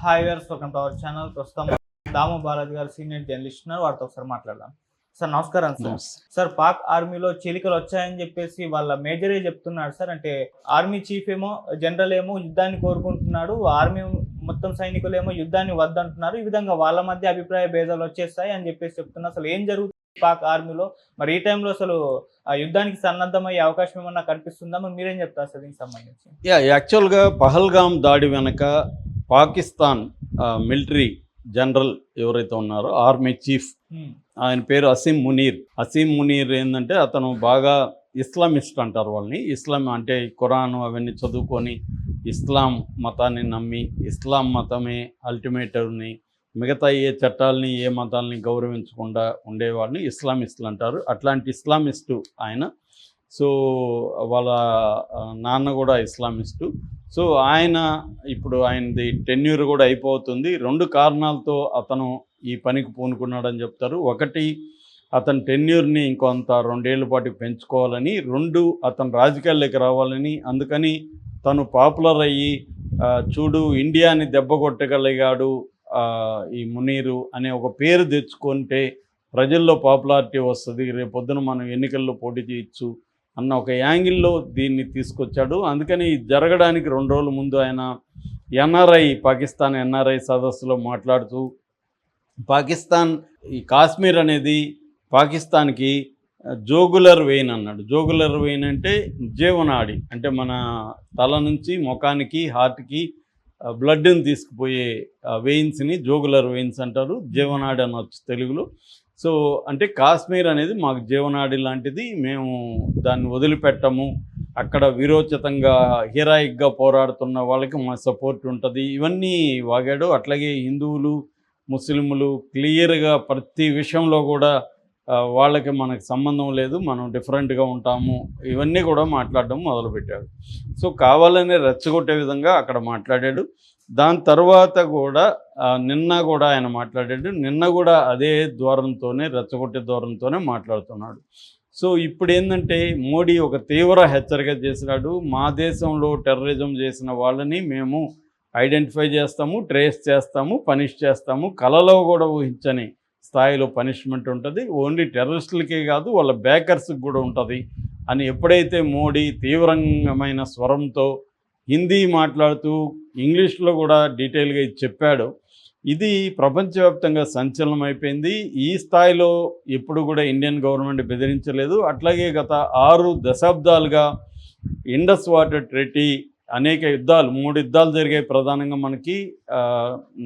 Hi viewers, welcome to our channel. ప్రస్తుతం దాము బాలాజీ గారు senior journalist ఉన్నారు, వారితో ఒకసారి మాట్లాడదాం. సార్ నమస్కారం. సార్ పాక్ ఆర్మీలో చీలికలు వచ్చాయని చెప్పేసి వాళ్ళ మేజరే చెప్తున్నాడు సార్. అంటే ఆర్మీ చీఫ్ ఏమో, జనరల్ ఏమో యుద్ధాన్ని కోరుకుంటున్నాడు, ఆర్మీ మొత్తం సైనికులు ఏమో యుద్ధాన్ని వద్దంటున్నారు. ఈ విధంగా వాళ్ళ మధ్య అభిప్రాయ భేదాలు వచ్చేస్తాయి అని చెప్పేసి చెప్తున్నారు. అసలు ఏం జరుగుతుంది పాక్ ఆర్మీలో? మరి ఈ టైంలో అసలు ఆ యుద్ధానికి సన్నద్ధమయ్యే అవకాశం ఏమన్నా కనిపిస్తుందా? మరి మీరేం చెప్తారు సార్ దీనికి సంబంధించి? యాక్చువల్గా పహల్గామ్ దాడి వెనక పాకిస్తాన్ మిలిటరీ జనరల్ ఎవరైతే ఉన్నారో ఆర్మీ చీఫ్, ఆయన పేరు అసీం మునీర్ ఏంటంటే అతను బాగా ఇస్లామిస్ట్ అంటారు వాళ్ళని. ఇస్లాం అంటే ఖురాన్ అవన్నీ చదువుకొని ఇస్లాం మతాన్ని నమ్మి ఇస్లాం మతమే అల్టిమేటర్ని, మిగతా ఏ చట్టాలని ఏ మతాలని గౌరవించకుండా ఉండేవాడిని ఇస్లామిస్టులు అంటారు. అట్లాంటి ఇస్లామిస్టు ఆయన. సో వాళ్ళ నాన్న కూడా ఇస్లామిస్టు. సో ఇప్పుడు ఆయనది టెన్యూర్ కూడా అయిపోతుంది. 2 కారణాలతో అతను ఈ పనికి పూనుకున్నాడని చెప్తారు. ఒకటి, అతని టెన్యూర్ని ఇంకొంత 2 ఏళ్ల పాటు పెంచుకోవాలని. 2, అతను రాజకీయాల్లోకి రావాలని. అందుకని తను పాపులర్ అయ్యి చూడు ఇండియాని దెబ్బ కొట్టగలిగాడు ఈ మునీరు అనే ఒక పేరు తెచ్చుకుంటే ప్రజల్లో పాపులారిటీ వస్తుంది, రేపొద్దున మనం ఎన్నికల్లో పోటీ చేయొచ్చు అన్న ఒక యాంగిల్లో దీన్ని తీసుకొచ్చాడు. అందుకని జరగడానికి 2 రోజుల ముందు ఆయన పాకిస్తాన్ ఎన్ఆర్ఐ సదస్సులో మాట్లాడుతూ పాకిస్తాన్ ఈ కాశ్మీర్ అనేది పాకిస్తాన్కి జోగులర్ వెయిన్ అన్నాడు. జోగులర్ వెయిన్ అంటే జీవనాడి, అంటే మన తల నుంచి ముఖానికి హార్ట్కి బ్లడ్ని తీసుకుపోయే వెయిన్స్ని జోగులర్ వెయిన్స్ అంటారు. జీవనాడి అనొచ్చు తెలుగులో. సో అంటే కాశ్మీర్ అనేది మాకు జీవనాడి లాంటిది, మేము దాన్ని వదిలిపెట్టము, అక్కడ విరోచితంగా హీరాయిక్గా పోరాడుతున్న వాళ్ళకి మా సపోర్ట్ ఉంటుంది, ఇవన్నీ వాగాడు. అట్లాగే హిందువులు ముస్లింలు క్లియర్గా ప్రతి విషయంలో కూడా వాళ్ళకి మనకు సంబంధం లేదు, మనం డిఫరెంట్గా ఉంటాము, ఇవన్నీ కూడా మాట్లాడడం మొదలుపెట్టాడు. సో కావాలనే రెచ్చగొట్టే విధంగా అక్కడ మాట్లాడాడు. దాని తర్వాత కూడా నిన్న కూడా ఆయన మాట్లాడాడు. నిన్న కూడా అదే ధోరణితోనే, రెచ్చగొట్టే ధోరణితోనే మాట్లాడుతున్నాడు. సో ఇప్పుడు ఏంటంటే మోడీ ఒక తీవ్ర హెచ్చరిక చేసినాడు. మా దేశంలో టెర్రరిజం చేసిన వాళ్ళని మేము ఐడెంటిఫై చేస్తాము, ట్రేస్ చేస్తాము, పనిష్ చేస్తాము, కలలో కూడా ఊహించని స్థాయిలో పనిష్మెంట్ ఉంటుంది, ఓన్లీ టెర్రరిస్టులకే కాదు వాళ్ళ బ్యాకర్స్కి కూడా ఉంటుంది అని ఎప్పుడైతే మోడీ తీవ్రమైన స్వరంతో హిందీ మాట్లాడుతూ ఇంగ్లీష్లో కూడా డీటెయిల్గా ఇది చెప్పాడో, ఇది ప్రపంచవ్యాప్తంగా సంచలనం అయిపోయింది. ఈ స్థాయిలో ఎప్పుడు కూడా ఇండియన్ గవర్నమెంట్ బెదిరించలేదు. అట్లాగే గత 6 దశాబ్దాలుగా ఇండస్ వాటర్ ట్రీటీ, అనేక యుద్ధాలు, 3 యుద్ధాలు జరిగాయి ప్రధానంగా మనకి.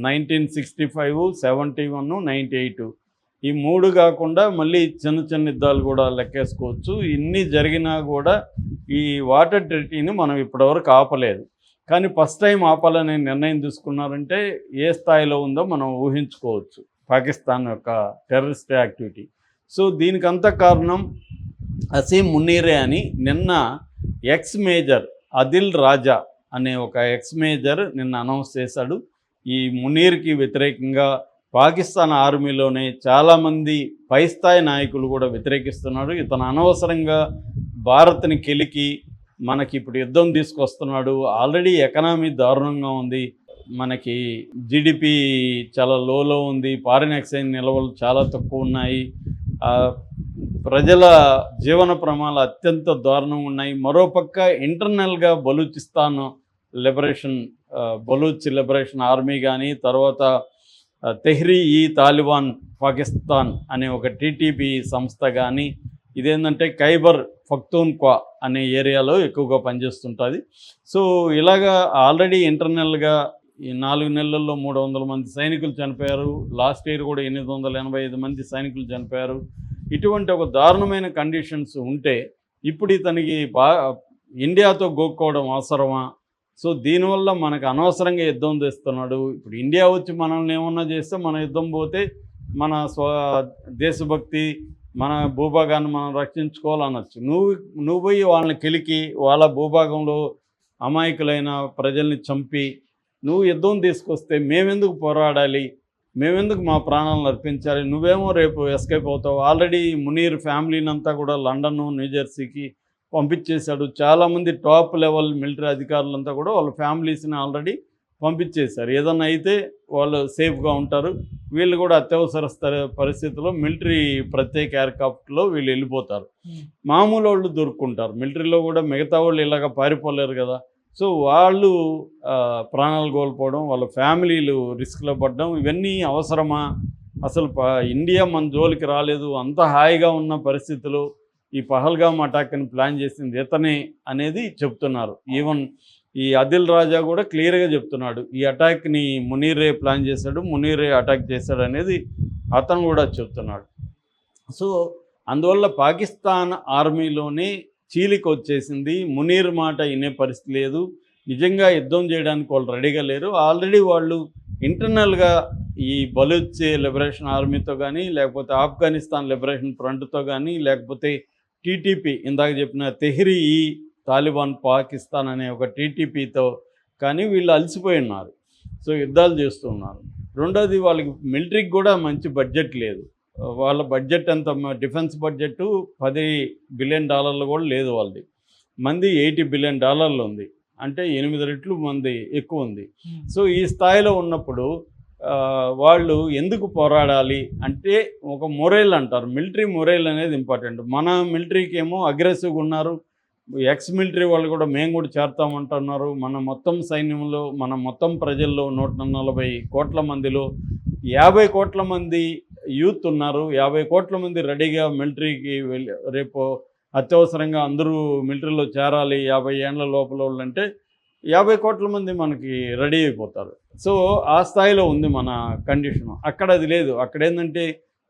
1965, 71, 98. ఈ 3 కాకుండా మళ్ళీ చిన్న యుద్ధాలు కూడా లెక్కేసుకోవచ్చు. ఇన్ని జరిగినా కూడా ఈ వాటర్ ట్రీటీని మనం ఇప్పటివరకు ఆపలేదు. కానీ ఫస్ట్ టైం ఆపాలనే నిర్ణయం తీసుకున్నారంటే ఏ స్థాయిలో ఉందో మనం ఊహించుకోవచ్చు పాకిస్తాన్ యొక్క టెర్రరిస్ట్ యాక్టివిటీ. సో దీనికంతా కారణం అసీం మునీరే అని నిన్న ఎక్స్ మేజర్ అదిల్ రాజా అనే ఒక ఎక్స్ మేజర్ నిన్న అనౌన్స్ చేశాడు. ఈ మునీర్కి వ్యతిరేకంగా పాకిస్తాన్ ఆర్మీలోనే చాలామంది పై స్థాయి నాయకులు కూడా వ్యతిరేకిస్తున్నారు. ఇతను అనవసరంగా భారత్ని కెలికి మనకి ఇప్పుడు యుద్ధం తీసుకొస్తున్నాడు. ఆల్రెడీ ఎకనామీ దారుణంగా ఉంది, మనకి జీడిపి చాలా లోలో ఉంది, ఫారిన్ ఎక్స్చేంజ్ నిల్వలు చాలా తక్కువ ఉన్నాయి, ప్రజల జీవన ప్రమాణాలు అత్యంత దారుణంగా ఉన్నాయి. మరోపక్క ఇంటర్నల్గా బలూచిస్తాన్ బలూచ్ లిబరేషన్ ఆర్మీ కానీ, తర్వాత తెహ్రీ-ఈ-తాలిబాన్ పాకిస్తాన్ అనే ఒక టీటీపీ సంస్థ కానీ, ఇదేంటంటే ఖైబర్ పఖ్తూన్ఖ్వా అనే ఏరియాలో ఎక్కువగా పనిచేస్తుంటుంది. సో ఇలాగా ఆల్రెడీ ఇంటర్నల్గా ఈ 4 నెలల్లో 300 మంది సైనికులు చనిపోయారు. లాస్ట్ ఇయర్ కూడా 885 మంది సైనికులు చనిపోయారు. ఇటువంటి ఒక దారుణమైన కండిషన్స్ ఉంటే ఇప్పుడు ఇతనికి ఇండియాతో గోక్కోవడం అవసరమా? సో దీనివల్ల మనకు అనవసరంగా యుద్ధం తెస్తున్నాడు. ఇప్పుడు ఇండియా వచ్చి మనల్ని ఏమన్నా చేస్తే మన యుద్ధం పోతే మన దేశభక్తి, మన భూభాగాన్ని మనం రక్షించుకోవాలనొచ్చు. నువ్వు పోయి వాళ్ళని కెలికి వాళ్ళ భూభాగంలో అమాయకులైన ప్రజల్ని చంపి నువ్వు యుద్ధం తీసుకొస్తే మేమెందుకు పోరాడాలి, మేమెందుకు మా ప్రాణాలను అర్పించాలి? నువ్వేమో రేపు ఎస్కేప్ అవుతావు. ఆల్రెడీ మునీర్ ఫ్యామిలీని అంతా కూడా లండన్, న్యూజెర్సీకి పంపించేశాడు. చాలామంది టాప్ లెవెల్ మిలిటరీ అధికారులంతా కూడా వాళ్ళ ఫ్యామిలీస్ని ఆల్రెడీ పంపించేశారు. ఏదన్నా అయితే వాళ్ళు సేఫ్గా ఉంటారు. వీళ్ళు కూడా అత్యవసర పరిస్థితుల్లో మిలిటరీ ప్రత్యేక ఎయిర్క్రాఫ్ట్లో వీళ్ళు వెళ్ళిపోతారు. మామూలు వాళ్ళు దొరుకుంటారు. మిలిటరీలో కూడా మిగతా వాళ్ళు ఇలాగ పారిపోలేరు కదా. సో వాళ్ళు ప్రాణాలు కోల్పోవడం, వాళ్ళ ఫ్యామిలీలు రిస్క్లో పడడం, ఇవన్నీ అవసరమా? అసలు ఇండియా మన జోలికి రాలేదు, అంత హాయిగా ఉన్న పరిస్థితులు ఈ పహల్గామ్ అటాక్ని ప్లాన్ చేసింది ఇతనే అనేది చెప్తున్నారు. ఈవెన్ ఈ ఆదిల్ రాజా కూడా క్లియర్గా చెప్తున్నాడు, ఈ అటాక్ని మునీరే ప్లాన్ చేశాడు, మునీరే అటాక్ చేశాడు అనేది అతను కూడా చెప్తున్నాడు. సో అందువల్ల పాకిస్తాన్ ఆర్మీలోనే చీలిక వచ్చేసింది. మునీర్ మాట వినే పరిస్థితి లేదు. నిజంగా యుద్ధం చేయడానికి వాళ్ళు రెడీగా లేరు. ఆల్రెడీ వాళ్ళు ఇంటర్నల్గా ఈ బలూచ్ లిబరేషన్ ఆర్మీతో కానీ, లేకపోతే ఆఫ్ఘనిస్తాన్ లిబరేషన్ ఫ్రంట్తో కానీ, లేకపోతే టీటీపీ ఇందాక చెప్పిన తెహ్రీ ఈ తాలిబాన్ పాకిస్తాన్ అనే ఒక టీటీపీతో కానీ వీళ్ళు అలసిపోయి ఉన్నారు. సో యుద్ధాలు చేస్తున్నారు. రెండోది వాళ్ళకి మిలిటరీకి కూడా మంచి బడ్జెట్ లేదు. వాళ్ళ బడ్జెట్ ఎంత, డిఫెన్స్ బడ్జెట్ $10 బిలియన్ కూడా లేదు వాళ్ళది. మంది $80 బిలియన్ ఉంది. అంటే 8 రెట్లు మంది ఎక్కువ ఉంది. సో ఈ స్థాయిలో ఉన్నప్పుడు వాళ్ళు ఎందుకు పోరాడాలి అంటే ఒక మొరైల్ అంటారు. మిలిటరీ మొరైల్ అనేది ఇంపార్టెంట్. మన మిలిటరీకి ఏమో అగ్రెసివ్గా ఉన్నారు. ఎక్స్ మిలిటరీ వాళ్ళు కూడా మేము కూడా చేరుతామంటున్నారు. మన మొత్తం సైన్యంలో, మన మొత్తం ప్రజల్లో 140 కోట్ల మందిలో 50 కోట్ల మంది యూత్ ఉన్నారు. 50 కోట్ల మంది రెడీగా మిలిటరీకి వెళ్ళి రేపు అత్యవసరంగా అందరూ మిలిటరీలో చేరాలి 50 ఏళ్ళ లోపల వాళ్ళు అంటే 50 కోట్ల మంది మనకి రెడీ అయిపోతారు. సో ఆ స్థాయిలో ఉంది మన కండిషను. అక్కడ అది లేదు. అక్కడ ఏంటంటే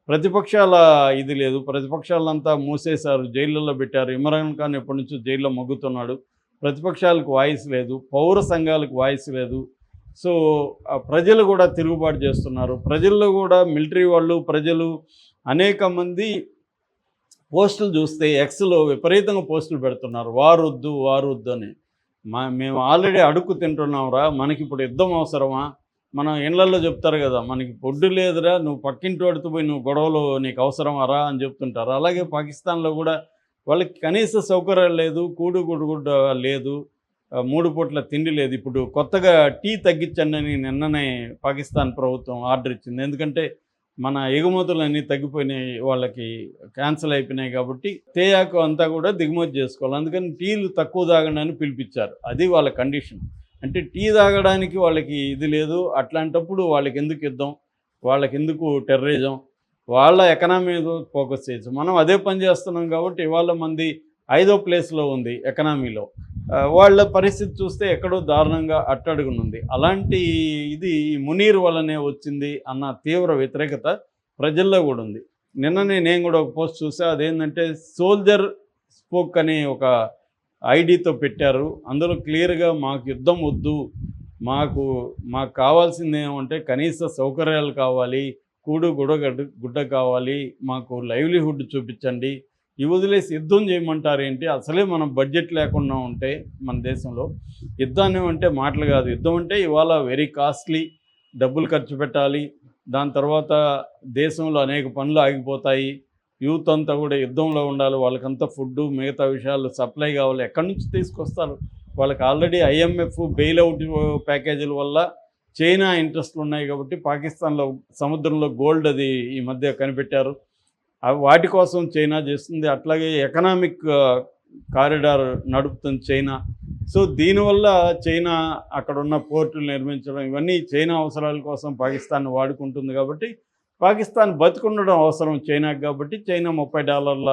ప్రతిపక్షాల ఇది లేదు. ప్రతిపక్షాలంతా మూసేశారు, జైళ్ళల్లో పెట్టారు. ఇమ్రాన్ ఖాన్ ఎప్పటి నుంచో జైల్లో మగ్గుతున్నాడు. ప్రతిపక్షాలకు వాయిస్ లేదు, పౌర సంఘాలకు వాయిస్ లేదు. సో ప్రజలు కూడా తిరుగుబాటు చేస్తున్నారు. ప్రజల్లో కూడా మిలిటరీ వాళ్ళు, ప్రజలు అనేక మంది పోస్టులు చూస్తే ఎక్స్లో విపరీతంగా పోస్టులు పెడుతున్నారు, వారొద్దు వారొద్దు అని. మేము ఆల్రెడీ అడుక్కు తింటున్నాంరా, మనకి ఇప్పుడు యుద్ధం అవసరమా? మనం ఇళ్లలో చెప్తారు కదా, మనకి పొడ్డు లేదురా, నువ్వు పక్కింటి వాడితో పోయి నువ్వు గొడవలు నీకు అవసరమారా అని చెప్తుంటారు. అలాగే పాకిస్తాన్లో కూడా వాళ్ళకి కనీస సౌకర్యాలు లేదు, కూడుగుడ్డ లేదు, 3 పూట్ల తిండి లేదు. ఇప్పుడు కొత్తగా టీ తగ్గించండి అని నిన్ననే పాకిస్తాన్ ప్రభుత్వం ఆర్డర్ ఇచ్చింది. ఎందుకంటే మన ఎగుమతులన్నీ తగ్గిపోయినాయి, వాళ్ళకి క్యాన్సిల్ అయిపోయినాయి. కాబట్టి తేయాకు అంతా కూడా దిగుమతి చేసుకోవాలి. అందుకని టీలు తక్కువ తాగండి అని పిలిపించారు. అది వాళ్ళ కండిషన్. అంటే టీ తాగడానికి వాళ్ళకి ఇది లేదు. అట్లాంటప్పుడు వాళ్ళకి ఎందుకు యుద్ధం, వాళ్ళకి ఎందుకు టెర్రరిజం? వాళ్ళ ఎకనామీ మీద ఫోకస్ చేయొచ్చు. మనం అదే పని చేస్తున్నాం కాబట్టి ఇవాళ మంది 5వ ప్లేస్లో ఉంది ఎకనామీలో. వాళ్ళ పరిస్థితి చూస్తే ఎక్కడో దారుణంగా అట్టడుగునుంది. అలాంటి ఇది మునీర్ వల్లనే వచ్చింది అన్న తీవ్ర వ్యతిరేకత ప్రజల్లో కూడా ఉంది. నిన్ననే నేను కూడా ఒక పోస్ట్ చూసా. అదేంటంటే సోల్జర్ స్పోక్ అనే ఒక ఐడితో పెట్టారు. అందులో క్లియర్గా మాకు యుద్ధం వద్దు, మాకు కావాల్సింది ఏమంటే కనీస సౌకర్యాలు కావాలి, గుడ్డ కావాలి, మాకు లైవ్లీహుడ్ చూపించండి, ఇవి వదిలేసి యుద్ధం చేయమంటారు ఏంటి? అసలే మనం బడ్జెట్ లేకుండా ఉంటే మన దేశంలో యుద్ధాన్ని అంటే మాటలు కాదు. యుద్ధం అంటే ఇవాళ వెరీ కాస్ట్లీ, డబ్బులు ఖర్చు పెట్టాలి. దాని తర్వాత దేశంలో అనేక పనులు ఆగిపోతాయి. యూత్ అంతా కూడా యుద్ధంలో ఉండాలి. వాళ్ళకంతా ఫుడ్డు మిగతా విషయాలు సప్లై కావాలి. ఎక్కడి నుంచి తీసుకొస్తారు? వాళ్ళకి ఆల్రెడీ IMF బెయిల్అవుట్ ప్యాకేజీల వల్ల చైనా ఇంట్రెస్ట్లు ఉన్నాయి. కాబట్టి పాకిస్తాన్లో సముద్రంలో గోల్డ్ అది ఈ మధ్య కనిపెట్టారు. వాటి కోసం చైనా చేస్తుంది. అట్లాగే ఎకనామిక్ కారిడార్ నడుపుతుంది చైనా. సో దీనివల్ల చైనా అక్కడున్న పోర్టులు నిర్మించడం, ఇవన్నీ చైనా అవసరాల కోసం పాకిస్తాన్ వాడుకుంటుంది. కాబట్టి పాకిస్తాన్ బతికుండడం అవసరం చైనాకి. కాబట్టి చైనా $30